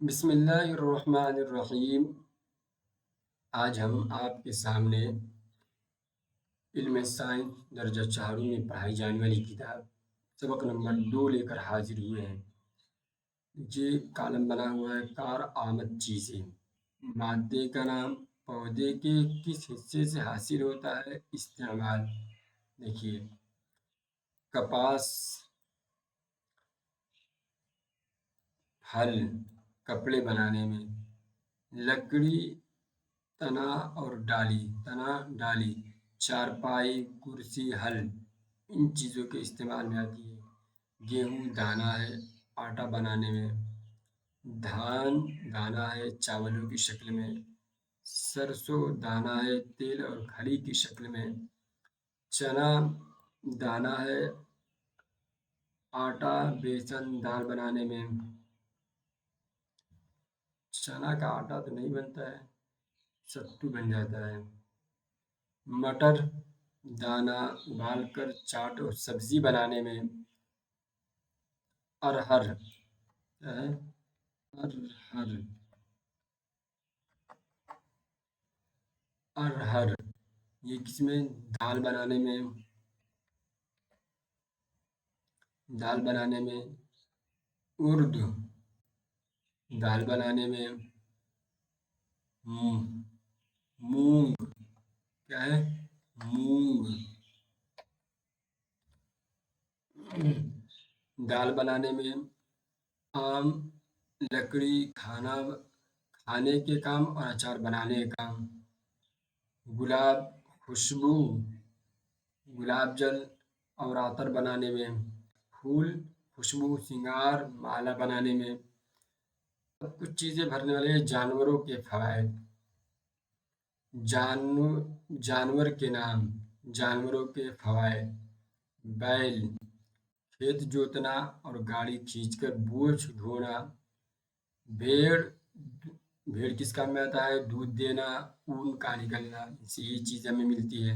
بسم اللہ الرحمن الرحیم۔ آج ہم آپ کے سامنے علم سائنس درجہ چہاروں میں پڑھائی جانے والی کتاب سبق نمبر 2 لے کر حاضر ہوئے ہیں۔ یہ کالم بنا ہوا ہے کار آمد چیزیں۔ مادے کا نام پودے کے کس حصے سے حاصل ہوتا ہے؟ استعمال۔ دیکھیے، کپاس، پھل کپڑے بنانے میں، لکڑی تنا اور ڈالی، تنا ڈالی، چارپائی، کرسی، ہل ان چیزوں کے استعمال میں آتی ہے۔ گیہوں دانہ ہے آٹا بنانے میں، دھان دانہ ہے چاولوں کی شکل میں، سرسوں دانہ ہے تیل اور کھلی کی شکل میں، چنا دانہ ہے آٹا بیسن دال بنانے میں۔ چنا کا آٹا تو نہیں بنتا ہے، ستو بن جاتا ہے۔ مٹر دانہ ابال کر چاٹ اور سبزی بنانے میں۔ ارہر ارہر ارہر یہ کس میں؟ دال بنانے میں، دال بنانے میں۔ ارد دال بنانے میں۔ مونگ کیا ہے؟ مونگ دال بنانے میں۔ آم لکڑی کھانے کے کام اور اچار بنانے کے کام۔ گلاب خوشبو، گلاب جل اور عطر بنانے میں۔ پھول خوشبو، سنگار، مالا بنانے میں۔ کچھ چیزیں بھرنے والے جانوروں کے فوائد۔ جانور کے نام، جانوروں کے فوائد۔ بیل کھیت جوتنا اور گاڑی کھینچ کر بوجھ ڈھونا۔ بھیڑ کس کام میں آتا ہے؟ دودھ دینا، اون کا نکلنا، اس سے یہ چیز ہمیں ملتی ہے۔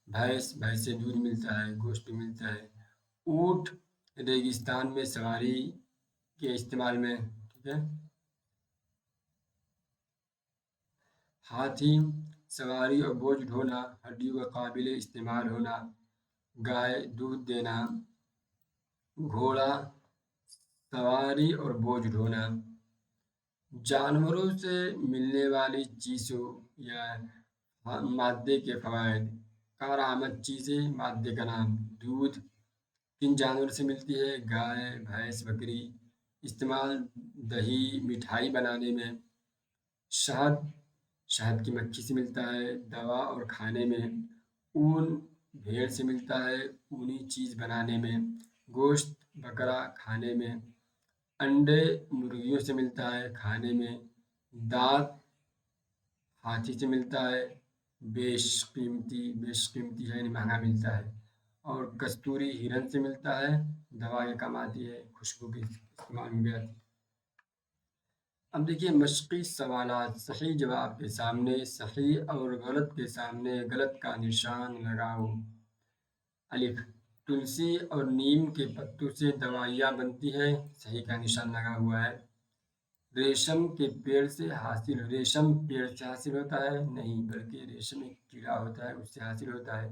بھینس سے دودھ ملتا ہے، گوشت ملتا ہے۔ اونٹ ریگستان میں سواری کے استعمال میں، ٹھیک ہے۔ ہاتھی سواری اور بوجھ ڈھونا، ہڈیوں کا قابل استعمال ہونا۔ گائے دودھ دینا۔ گھوڑا سواری اور بوجھ ڈھونا۔ جانوروں سے ملنے والی چیزوں یا مادے کے فوائد۔ کارآمد چیزیں، مادے کا نام۔ دودھ کن جانور سے ملتی ہے؟ گائے بھینس بکری۔ استعمال دہی مٹھائی بنانے میں۔ شہد کی مکھی سے ملتا ہے دوا اور کھانے میں۔ اون بھیڑ سے ملتا ہے اونی چیز بنانے میں۔ گوشت بکرا کھانے میں۔ انڈے مرغیوں سے ملتا ہے کھانے میں۔ دانت ہاتھی سے ملتا ہے، بیش قیمتی ہے یعنی مہنگا ملتا ہے۔ اور کستوری ہرن سے ملتا ہے، دوا کے کام آتی ہے، خوشبو کے استعمال میں بھی آتی ہے۔ اب دیکھیے مشقی سوالات۔ صحیح جواب کے سامنے صحیح اور غلط کے سامنے غلط کا نشان لگاؤ۔ الف تلسی اور نیم کے پتوں سے دوائیاں بنتی ہیں، صحیح کا نشان لگا ہوا ہے۔ ریشم کے پیڑ سے حاصل ہوتا ہے؟ نہیں، بلکہ ریشم ایک کیڑا ہوتا ہے اس سے حاصل ہوتا ہے۔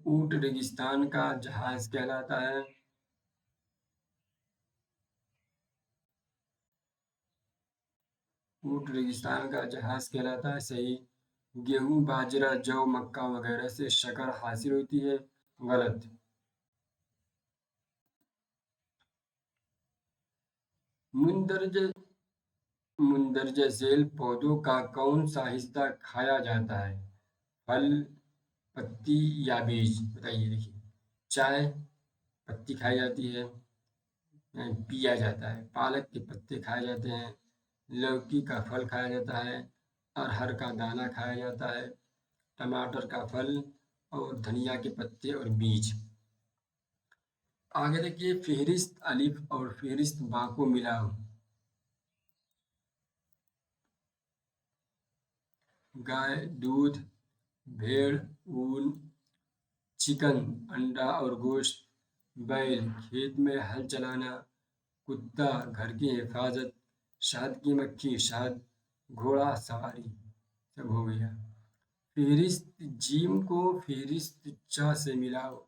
اونٹ ریگستان کا جہاز کہلاتا ہے۔ اونٹ ریگستان کا جہاز کہلاتا ہے، صحیح۔ گیہوں باجرہ جو مکہ وغیرہ سے شکر حاصل ہوتی ہے، غلط۔ مندرجہ ذیل پودوں کا کون سا حصہ کھایا جاتا ہے؟ پھل، پتی یا بیج؟ بتائیے۔ دیکھیے، چائے پتی کھائی جاتی ہے، پیا جاتا ہے۔ پالک کے پتے کھائے جاتے ہیں، لوکی کا پھل کھایا جاتا ہے، ارہر کا دانہ کھایا جاتا ہے، ٹماٹر کا پھل اور دھنیا کے پتے اور بیج۔ آگے دیکھیے فہرست الف اور فہرست با کو ملاؤ۔ गाय दूध, भेड़ ऊन, चिकन अंडा और गोश्त, बैल खेत में हल चलाना, कुत्ता घर की हिफाजत, शहद की मक्खी शहद, घोड़ा सवारी। सब हो गया। फहरिस्त जीम को फहरिस्त च से मिलाओ।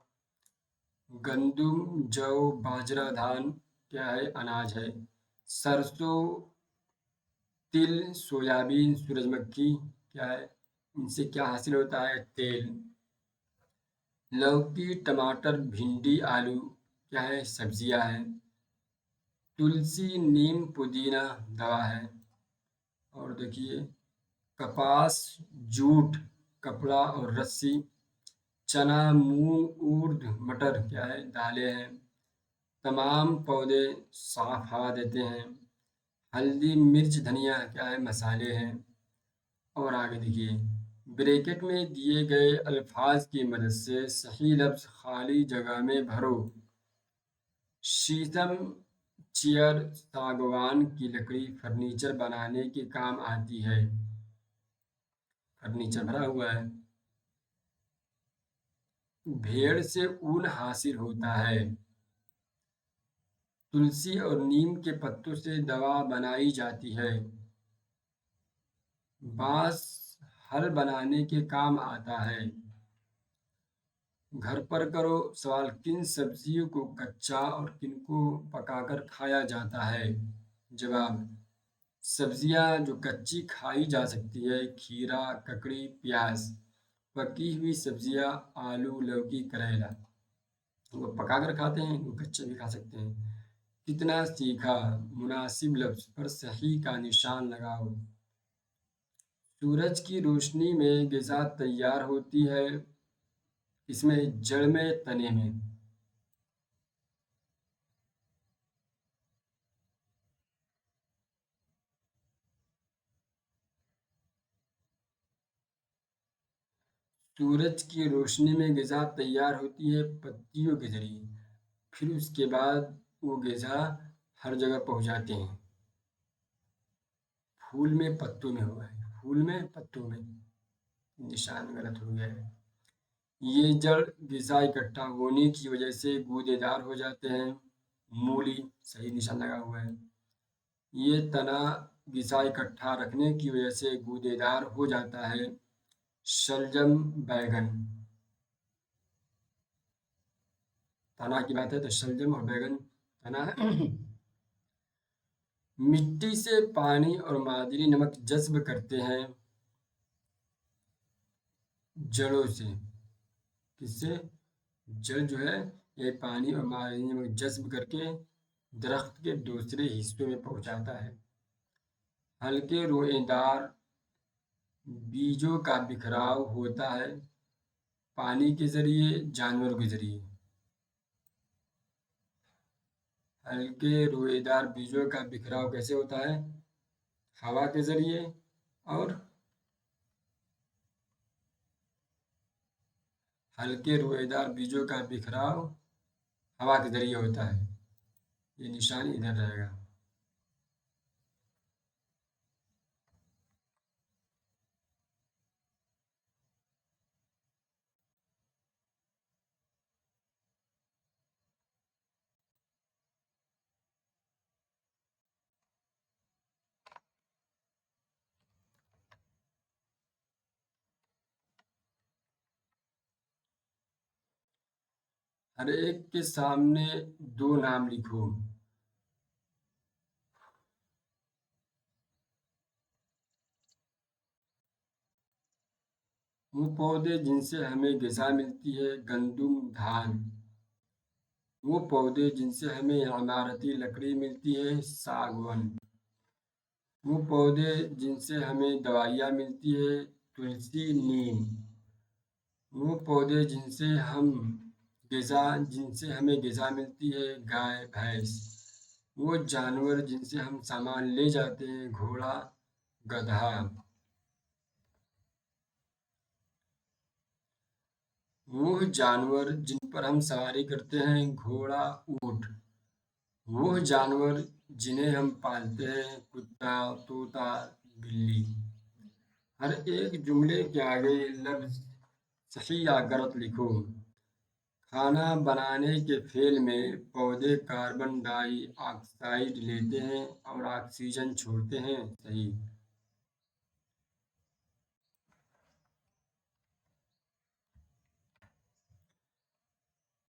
गंदुम, जौ, बाजरा, धान क्या है? अनाज है। सरसों, तिल, सोयाबीन, सूरजमुखी क्या है? इनसे क्या हासिल होता है? तेल। लौकी, टमाटर, भिंडी, आलू क्या है? सब्जियां हैं। तुलसी, नीम, पुदीना दवा है। और देखिए, कपास, जूट, कपड़ा और रस्सी। चना, मूंग, उर्द, मटर क्या है? दालें हैं। तमाम पौधे साफ हवा देते हैं। हल्दी, मिर्च, धनिया क्या है? मसाले हैं। और आगे देखिए, ब्रैकेट में दिए गए अल्फाज की मदद से सही लफ्ज़ खाली जगह में भरो। शीशम, चेयर, सागवान की लकड़ी फर्नीचर बनाने के काम आती है। फर्नीचर भरा हुआ है। भेड़ से ऊन हासिल होता है। तुलसी और नीम के पत्तों से दवा बनाई जाती है। बांस हल बनाने के काम आता है। घर पर करो सवाल, किन सब्जियों को कच्चा और किनको पकाकर खाया जाता है? जवाब, सब्जियां जो कच्ची खाई जा सकती है, खीरा, ककड़ी, प्याज। पकी हुई सब्जियां, आलू, लौकी, करेला। वो पकाकर खाते हैं, वो कच्चे भी खा सकते हैं। कितना सीखा, मुनासिब लफ्ज़ पर सही का निशान लगाओ। सूरज की रोशनी में ग़िज़ा तैयार होती है। इसमें जड़ में, तने में। सूरज की रोशनी में ग़िज़ा तैयार होती है पत्तियों के ज़रिए। फिर उसके बाद वो ग़िज़ा हर जगह पहुँचाते हैं। फूल में पत्तों में हुआ है, फूल में पत्तों में, निशान गलत हो गया है। ये जड़ ग़िज़ा इकट्ठा होने की वजह से गूदेदार हो जाते हैं। मूली, सही निशान लगा हुआ है। ये तना ग़िज़ा इकट्ठा रखने की वजह से गूदेदार हो जाता है। शलजम, बैगन। तना की बात है तो शलजम और बैगन तना है। मिट्टी से पानी और मादनी नमक जज़्ब करते हैं। जड़ों से। किससे? जड़ जो है ये पानी और मादनी नमक जज़्ब करके दरख्त के दूसरे हिस्सों में पहुंचाता है। हल्के रोएदार बीजों का बिखराव होता है पानी के जरिए, जानवरों के जरिए। हल्के रोएदार बीजों का बिखराव कैसे होता है? हवा के जरिए और हल्के रोएदार बीजों का बिखराव हवा के जरिए होता है। ये निशान इधर रहेगा। हर एक के सामने दो नाम लिखो। वो पौधे जिनसे हमें ग़िज़ा मिलती है, गंदुम, धान। वो पौधे जिनसे हमें इमारती लकड़ी मिलती है, सागवन। वो पौधे जिनसे हमें दवाइयाँ मिलती है, तुलसी, नीम। वो पौधे जिनसे हमें ग़िज़ा मिलती है, गाय, भैंस। वो जानवर जिनसे हम सामान ले जाते हैं, घोड़ा, गधा। वो जानवर जिन पर हम सवारी करते हैं, घोड़ा, ऊँट। वो जानवर जिन्हें हम पालते हैं, कुत्ता, तोता, बिल्ली। हर एक जुमले के आगे लफ्ज सही या गलत लिखो। खाना बनाने के फेल में पौधे कार्बन डाई ऑक्साइड लेते हैं और ऑक्सीजन छोड़ते हैं। सही।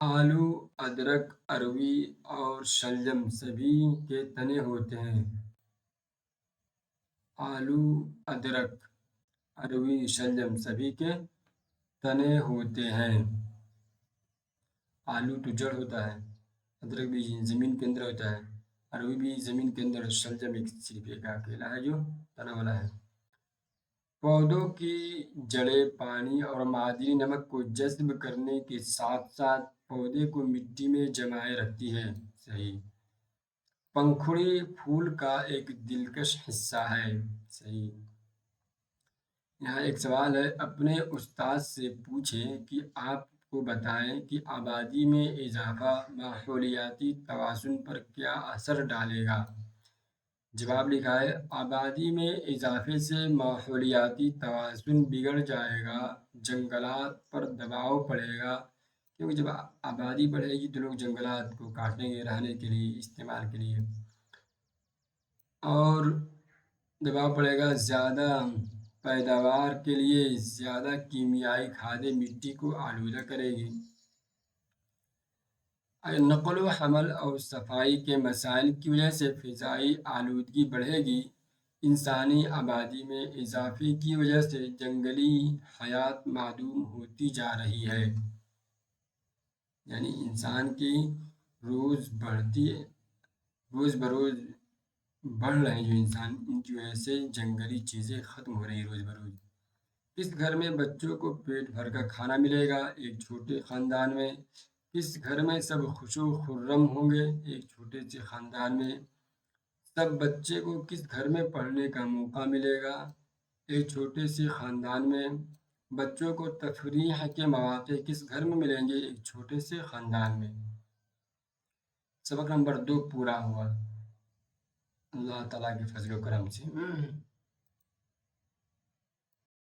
आलू, अदरक, अरवी और शलजम सभी के तने होते हैं। आलू, अदरक, अरवी, शलजम सभी के तने होते हैं। आलू तो जड़ होता है, अदरक भी जमीन के अंदर होता है, अरवी भी जमीन के अंदर, शलजम एक सिर्फ एक अकेला है जो तना वाला है। पौधों की जड़ें पानी और मादनी नमक को जज़्ब करने के साथ साथ पौधे को मिट्टी में जमाए रखती है। सही। पंखुड़ी फूल का एक दिलकश हिस्सा है। सही। यहाँ एक सवाल है, अपने उस्ताद से पूछें कि आपको बताएं कि आबादी में इजाफा माहौलियाती तवाज़ुन पर क्या असर डालेगा। जवाब लिखा है, आबादी में इजाफे से माहौलियाती तवाज़ुन बिगड़ जाएगा, जंगलात पर दबाव पड़ेगा, क्योंकि जब आबादी बढ़ेगी तो लोग जंगलात को काटेंगे रहने के लिए, इस्तेमाल के लिए, और दबाव पड़ेगा ज़्यादा पैदावार के लिए। ज़्यादा कीमियाई खादें मिट्टी को आलूदा करेगी। नक़ल व हमल और सफाई के मसाइल की वजह से फ़िज़ाई आलूदगी बढ़ेगी। इंसानी आबादी में इजाफे की वजह से जंगली हयात मादूम होती जा रही है। यानी इंसान की रोज़ बरोज़ बढ़ रहे हैं जो इंसान, इनकी वजह से जंगली चीज़ें ख़त्म हो रही हैं रोज़ बरोज़। किस घर में बच्चों को पेट भर का खाना मिलेगा। एक छोटे ख़ानदान में। किस घर में सब खुशो खुर्रम होंगे। एक छोटे से ख़ानदान में। सब बच्चे को किस घर में पढ़ने का मौका मिलेगा। एक छोटे से ख़ानदान में। बच्चों को तफरीह के मौक़े किस घर में मिलेंगे। एक छोटे से ख़ानदान में। सबक नंबर 2 पूरा हुआ अल्लाह ताला के फजल व करम से।